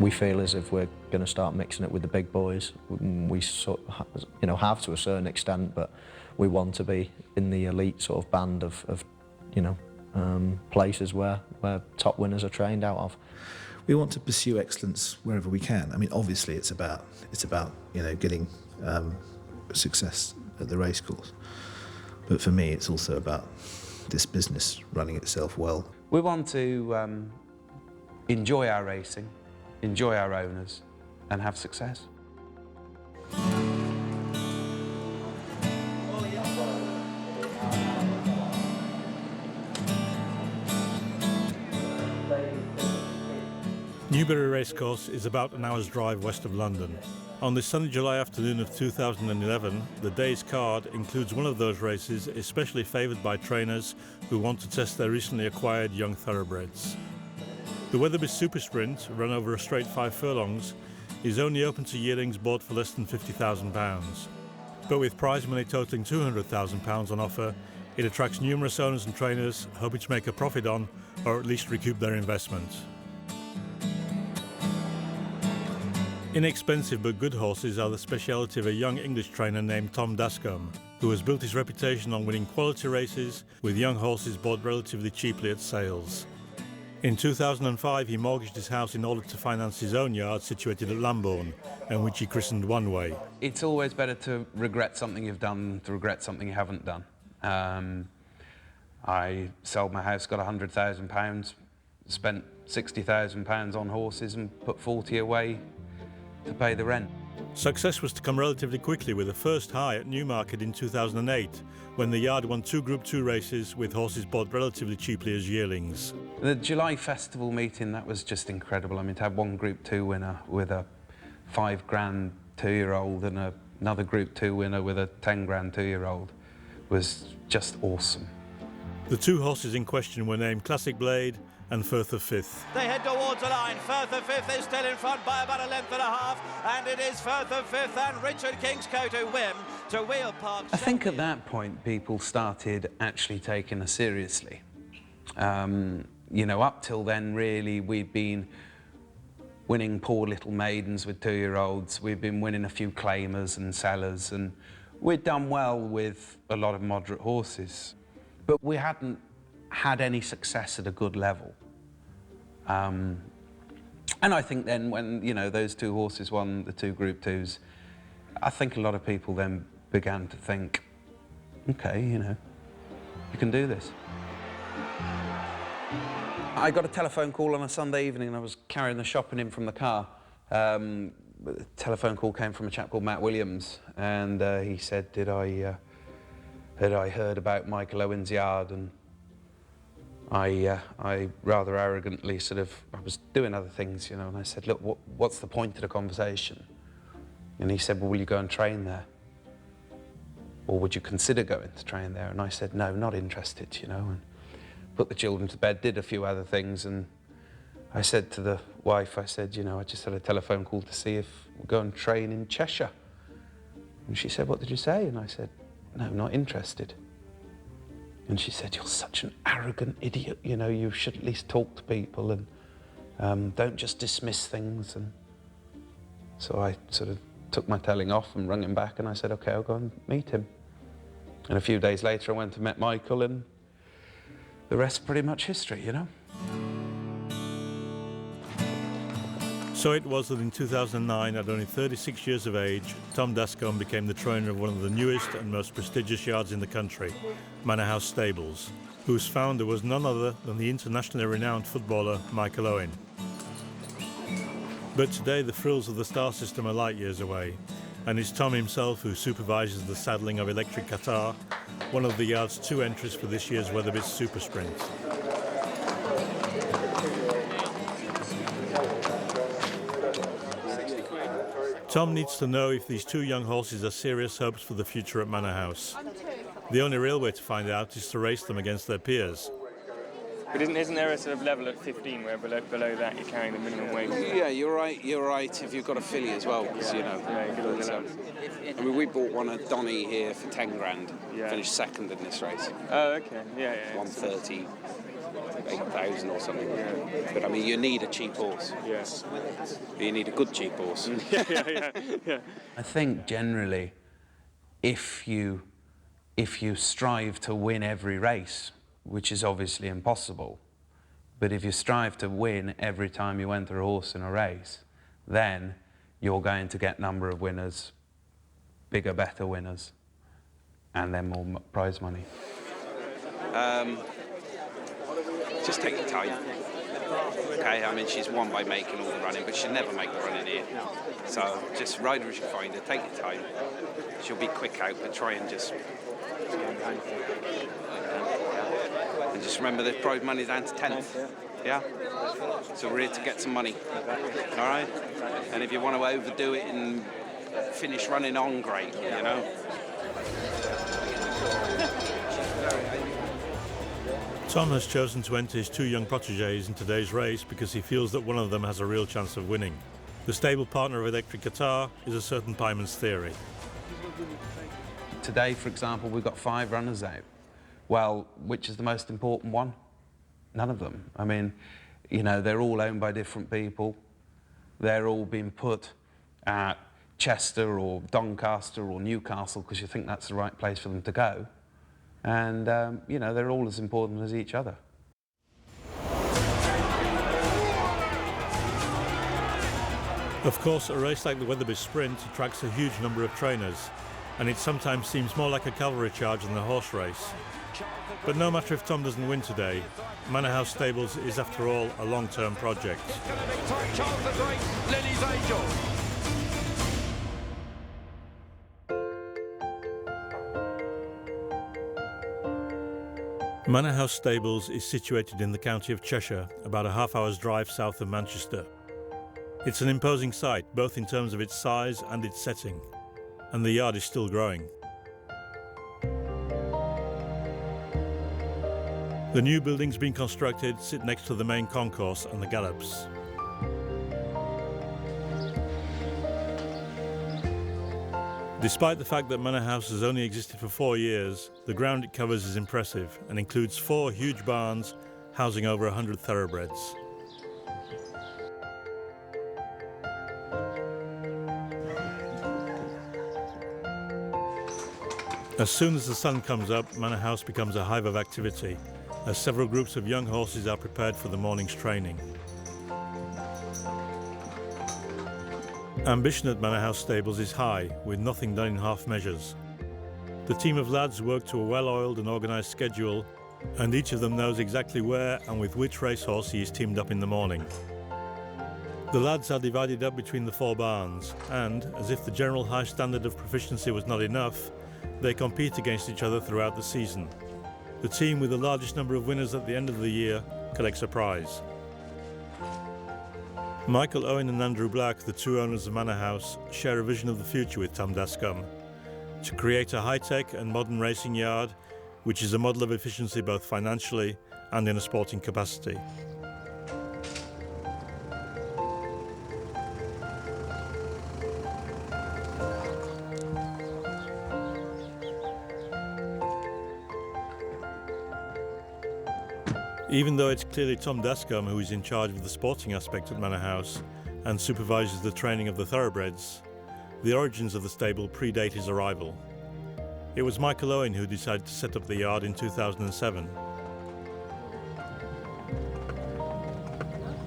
we feel as if we're going to start mixing it with the big boys. We sort of, have to a certain extent, but we want to be in the elite sort of band of places where top winners are trained out of. We want to pursue excellence wherever we can. I mean, obviously, it's about getting success at the racecourse. But for me, it's also about this business running itself well. We want to enjoy our racing, enjoy our owners, and have success. Newbury Racecourse is about an hour's drive west of London. On this sunny July afternoon of 2011, the day's card includes one of those races especially favoured by trainers who want to test their recently acquired young thoroughbreds. The Weatherby Super Sprint, run over a straight 5 furlongs, is only open to yearlings bought for less than £50,000. But with prize money totalling £200,000 on offer, it attracts numerous owners and trainers hoping to make a profit on, or at least recoup their investment. Inexpensive but good horses are the speciality of a young English trainer named Tom Dascombe, who has built his reputation on winning quality races with young horses bought relatively cheaply at sales. In 2005 he mortgaged his house in order to finance his own yard situated at Lambourne, and which he christened One Way. It's always better to regret something you've done than to regret something you haven't done. I sold my house, got £100,000, spent £60,000 on horses and put 40 away to pay the rent. Success was to come relatively quickly with a first high at Newmarket in 2008, when the yard won 2 Group 2 races with horses bought relatively cheaply as yearlings. The July festival meeting, that was just incredible. I mean, to have one Group 2 winner with a £5,000 2-year-old and another Group 2 winner with a £10,000 2-year-old was just awesome. The 2 horses in question were named Classic Blade and Firth of Fifth. They head towards the line. Firth of Fifth is still in front by about a length and a half, and it is Firth of Fifth and Richard Kingscote who win to Wheel Park. I think at that point people started actually taking us seriously. Up till then really we'd been winning poor little maidens with 2-year-olds, we'd been winning a few claimers and sellers, and we'd done well with a lot of moderate horses. But we hadn't had any success at a good level. And I think then when, those 2 horses won the 2 Group 2s, I think a lot of people then began to think, okay, you can do this. I got a telephone call on a Sunday evening and I was carrying the shopping in from the car. The telephone call came from a chap called Matt Williams, and he said, had I heard about Michael Owen's yard, and I rather arrogantly I was doing other things, and I said, look, what's the point of the conversation? And he said, well, will you go and train there? Or would you consider going to train there? And I said, no, not interested, and put the children to bed, did a few other things, and I said to the wife, I said, I just had a telephone call to see if we'll go and train in Cheshire. And she said, what did you say? And I said, no, not interested. And she said, you're such an arrogant idiot, you should at least talk to people and don't just dismiss things. And so I sort of took my telling off and rung him back, and I said, okay, I'll go and meet him. And a few days later I went and met Michael, and the rest pretty much history, So it was that in 2009, at only 36 years of age, Tom Dascombe became the trainer of one of the newest and most prestigious yards in the country, Manor House Stables, whose founder was none other than the internationally renowned footballer Michael Owen. But today the thrills of the star system are light years away, and it's Tom himself who supervises the saddling of Electric Qatar, one of the yard's 2 entries for this year's Weatherby Super Sprint. Tom needs to know if these 2 young horses are serious hopes for the future at Manor House. The only real way to find out is to race them against their peers. But isn't there a sort of level at 15 where below that you're carrying the minimum weight? Yeah, you're right if you've got a filly as well, because, I mean, we bought one at Donny here for £10,000, finished second in this race. Oh, okay, yeah. 130, like 8,000 or something. But I mean, you need a cheap horse. Yes. You need a good cheap horse. yeah. I think generally, if you strive to win every race, which is obviously impossible, but if you strive to win every time you enter a horse in a race, then you're going to get number of winners, bigger, better winners, and then more prize money. Just take your time. Okay, I mean, she's won by making all the running, but she'll never make the running here. So just ride her as you find her, take your time. She'll be quick out, but try and just... And just remember the prize money down to 10th. Yeah? So we're here to get some money. All right? And if you want to overdo it and finish running on, great, you know? Tom has chosen to enter his two young protégés in today's race because he feels that one of them has a real chance of winning. The stable partner of Equidia is a certain Pyman's Theory. Today, for example, we've got 5 runners out. Well, which is the most important one? None of them. I mean, you know, they're all owned by different people. They're all being put at Chester or Doncaster or Newcastle because you think that's the right place for them to go. And, you know, they're all as important as each other. Of course, a race like the Weatherby Sprint attracts a huge number of trainers, and it sometimes seems more like a cavalry charge than a horse race. But no matter if Tom doesn't win today, Manor House Stables is, after all, a long-term project. Manor House Stables is situated in the county of Cheshire, about a half-hour's drive south of Manchester. It's an imposing sight, both in terms of its size and its setting, and the yard is still growing. The new buildings being constructed sit next to the main concourse and the gallops. Despite the fact that Manor House has only existed for 4 years, the ground it covers is impressive and includes 4 huge barns housing over 100 thoroughbreds. As soon as the sun comes up, Manor House becomes a hive of activity, as several groups of young horses are prepared for the morning's training. Ambition at Manor House Stables is high, with nothing done in half measures. The team of lads work to a well-oiled and organised schedule, and each of them knows exactly where and with which racehorse he is teamed up in the morning. The lads are divided up between the 4 barns, and, as if the general high standard of proficiency was not enough, they compete against each other throughout the season. The team with the largest number of winners at the end of the year collects a prize. Michael Owen and Andrew Black, the 2 owners of Manor House, share a vision of the future with Tom Dascombe: to create a high-tech and modern racing yard, which is a model of efficiency both financially and in a sporting capacity. Even though it's clearly Tom Dascombe who is in charge of the sporting aspect at Manor House and supervises the training of the thoroughbreds, the origins of the stable predate his arrival. It was Michael Owen who decided to set up the yard in 2007.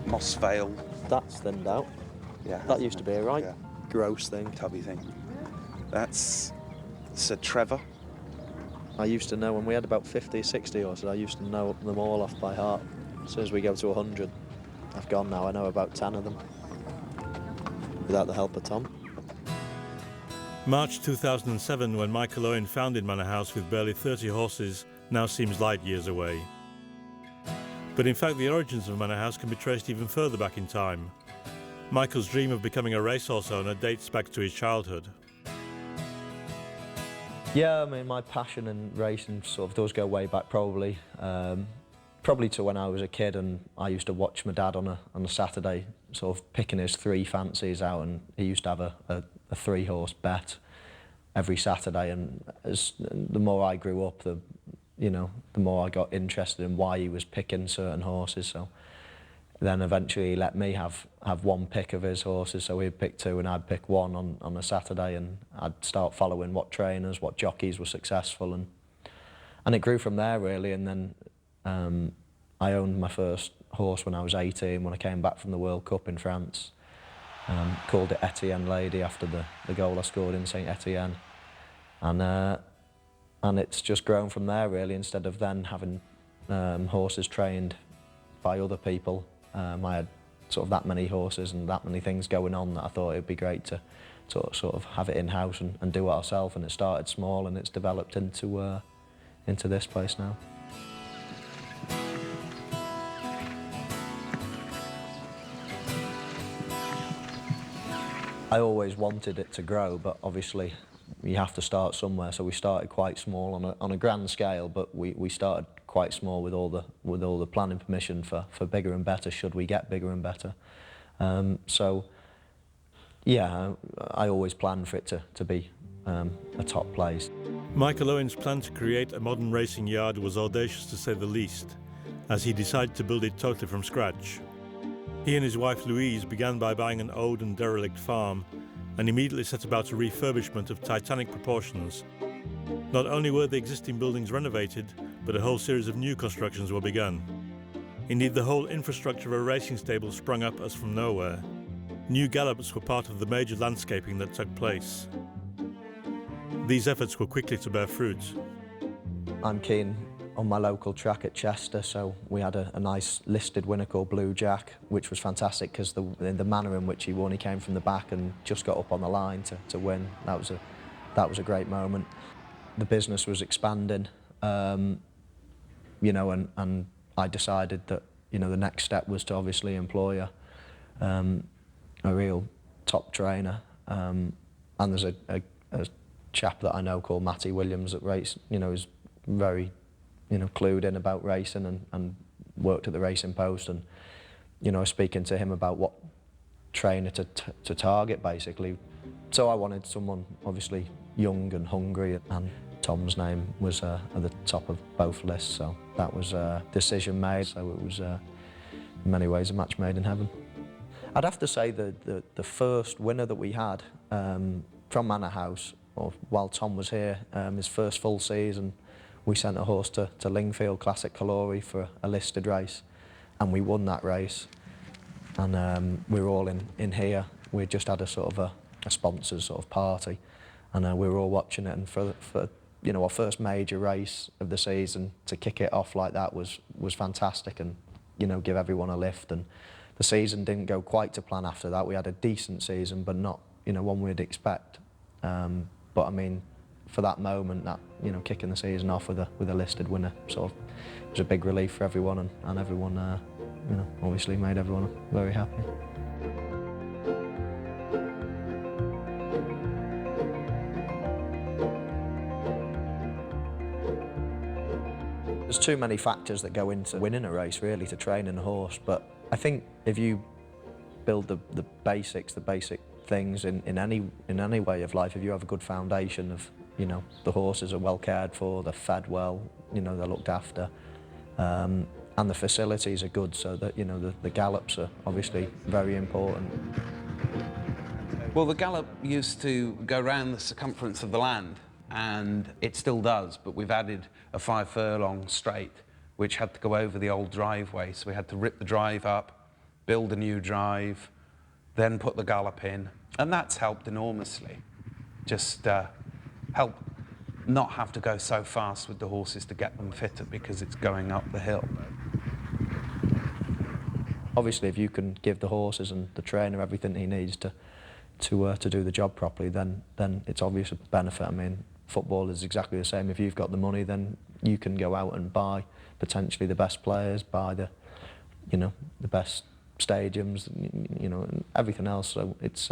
Moss Vale. That's thinned out. Yeah. That used to be a right Yeah. gross thing. Tubby thing. That's Sir Trevor. I used to know when we had about 50, 60 horses, I used to know them all off by heart. As soon as we go to 100, I've gone now, I know about 10 of them. Without the help of Tom. March 2007, when Michael Owen founded Manor House with barely 30 horses, now seems light years away. But in fact, the origins of Manor House can be traced even further back in time. Michael's dream of becoming a racehorse owner dates back to his childhood. Yeah, I mean, my passion in racing sort of does go way back, probably. Probably to when I was a kid, and I used to watch my dad on a Saturday, sort of picking his 3 fancies out, and he used to have a 3-horse bet every Saturday. And the more I grew up, the you know, the more I got interested in why he was picking certain horses. So then eventually he let me have one pick of his horses, so he'd pick two and I'd pick one on a Saturday, and I'd start following what trainers, what jockeys were successful, and it grew from there really. And then I owned my first horse when I was 18, when I came back from the World Cup in France. Called it Etienne Lady after the goal I scored in Saint Etienne, and it's just grown from there really. Instead of then having horses trained by other people, I had sort of that many horses and that many things going on that I thought it'd be great to sort of have it in-house and do it ourselves. And it started small and it's developed into this place now. I always wanted it to grow, but obviously you have to start somewhere. So we started quite small on a grand scale, but we started quite small with all the planning permission for bigger and better should we get bigger and better. So yeah, I always planned for it to be a top place. Michael Owen's plan to create a modern racing yard was audacious to say the least, as he decided to build it totally from scratch. He and his wife Louise began by buying an old and derelict farm and immediately set about a refurbishment of titanic proportions. Not only were the existing buildings renovated, but a whole series of new constructions were begun. Indeed, the whole infrastructure of a racing stable sprung up as from nowhere. New gallops were part of the major landscaping that took place. These efforts were quickly to bear fruit. I'm keen on my local track at Chester, so we had a nice listed winner called Blue Jack, which was fantastic because the manner in which he won, he came from the back and just got up on the line to win. That was a great moment. The business was expanding, you know, and I decided that, you know, the next step was to obviously employ a real top trainer. And there's a chap that I know called Matty Williams that is very, you know, clued in about racing and worked at the Racing Post, and, you know, speaking to him about what trainer to target basically. So I wanted someone obviously young and hungry, and Tom's name was at the top of both lists, so that was a decision made. So it was in many ways a match made in heaven. I'd have to say the first winner that we had from Manor House, or while Tom was here, his first full season, we sent a horse to Lingfield Classic Calori for a listed race, and we won that race. And we were all in here. We just had a sort of a sponsors sort of party, and we were all watching it. And for you know, our first major race of the season, to kick it off like that was fantastic, and, you know, give everyone a lift. And the season didn't go quite to plan after that. We had a decent season, but not, you know, one we'd expect. But I mean, for that moment, that, you know, kicking the season off with a listed winner, sort of was a big relief for everyone, and everyone, you know, obviously made everyone very happy. There's too many factors that go into winning a race, really, to training a horse. But I think if you build the basics, the basic things in any way of life, if you have a good foundation of, you know, the horses are well cared for, they're fed well, you know, they're looked after, and the facilities are good, so that, you know, the gallops are obviously very important. Well, the gallop used to go round the circumference of the land, and it still does, but we've added a 5 furlong straight, which had to go over the old driveway, so we had to rip the drive up, build a new drive, then put the gallop in, and that's helped enormously. Just help not have to go so fast with the horses to get them fitter, because it's going up the hill. Obviously, if you can give the horses and the trainer everything he needs to do the job properly, then it's obvious a benefit. I mean, football is exactly the same. If you've got the money, then you can go out and buy potentially the best players, buy the best stadiums, you know, and everything else. So it's